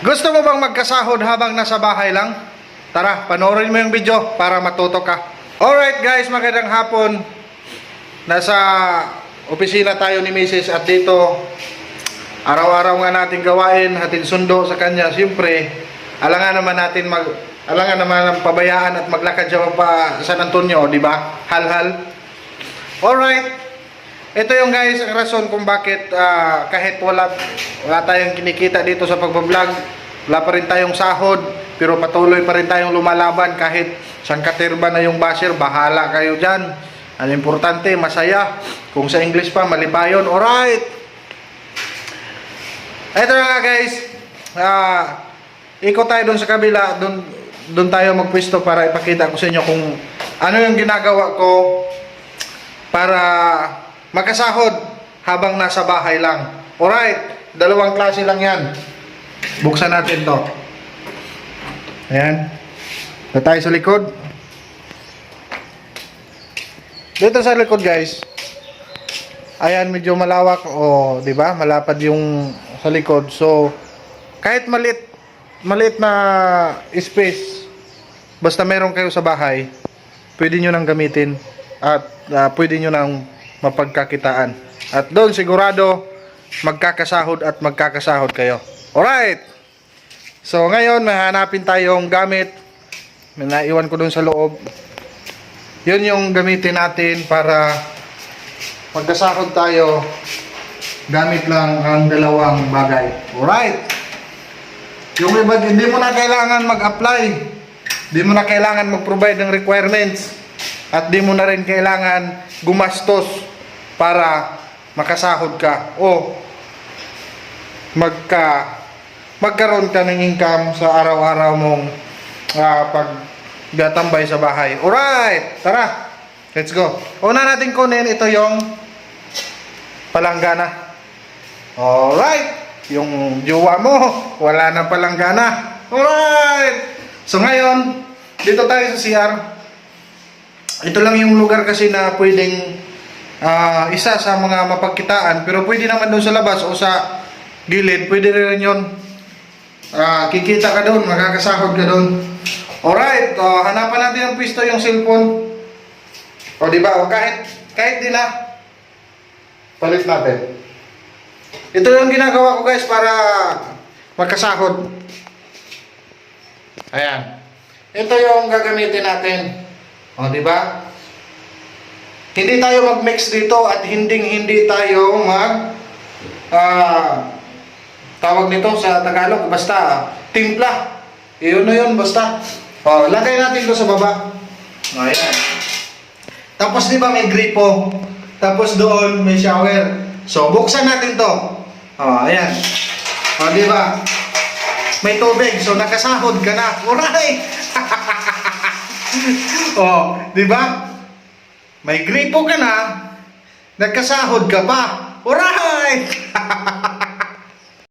Gusto mo bang magkasahod habang nasa bahay lang? Tara, panoorin mo yung video para matuto ka. Alright guys, magandang hapon. Nasa opisina tayo ni Mrs. at dito araw-araw nga natin gawain, hatid sundo sa kanya. Siyempre, alangan naman ang pabayaan at maglakad siya pa San Antonio, di ba? Hal-hal. Alright. Ito yung guys, ang rason kung bakit kahit wala tayong kinikita dito sa pagbablog, wala pa rin tayong sahod, pero patuloy pa rin tayong lumalaban kahit sangkaterba na yung basher, bahala kayo dyan. Ang importante, masaya. Kung sa English pa, malipayon. Alright! Ito na nga guys, ikot tayo dun sa kabila, dun tayo magpwesto para ipakita ko sa inyo kung ano yung ginagawa ko para magkasahod habang nasa bahay lang. Alright, dalawang klase lang yan. Buksan natin to. Ayan. Ito tayo sa likod. Dito sa likod guys. Ayan, medyo malawak. O, di ba? Malapad yung sa likod. So, kahit maliit na space, basta meron kayo sa bahay, pwede nyo nang gamitin. At pwede nyo nang mapagkakitaan. At doon sigurado magkakasahod at magkakasahod kayo. Alright. So ngayon mahanapin tayong gamit. May naiwan ko doon sa loob. Yun yung gamitin natin para magkasahod tayo. Gamit lang ang dalawang bagay. Alright. Yung iba, hindi mo na kailangan mag-apply. Hindi mo na kailangan mag-provide ng requirements. At di mo na rin kailangan gumastos para makasahod ka o magkaroon ka ng income sa araw-araw mong paggatambay sa bahay. Alright, tara, let's go. Una natin kunin, ito yung palanggana. Alright, yung jowa mo wala na palanggana. Alright, so ngayon dito tayo sa CR. Ito lang yung lugar kasi na pwedeng isa sa mga mapagkitaan, pero pwede naman doon sa labas o sa gilid, pwede rin yun. Kikita ka doon, makakasahod ka doon. Alright, hanapan natin ang pwesto, yung cellphone. O diba, o kahit di na, palit natin. Ito yung ginagawa ko guys para magkasahod. Ayan. Ito yung gagamitin natin. O diba? Hindi tayo mag-mix dito at hindi tayo tawag nito sa Tagalog, basta timpla. Iyon na yun, basta. O, lagay natin ito sa baba. O, ayan. Tapos di ba may gripo? Tapos doon may shower. So, buksan natin to. O, ayan. O, di ba? May tubig. So, nakasahod ka na. Alright! O, di ba? May gripo ka na, nagkasahod ka pa. Alright!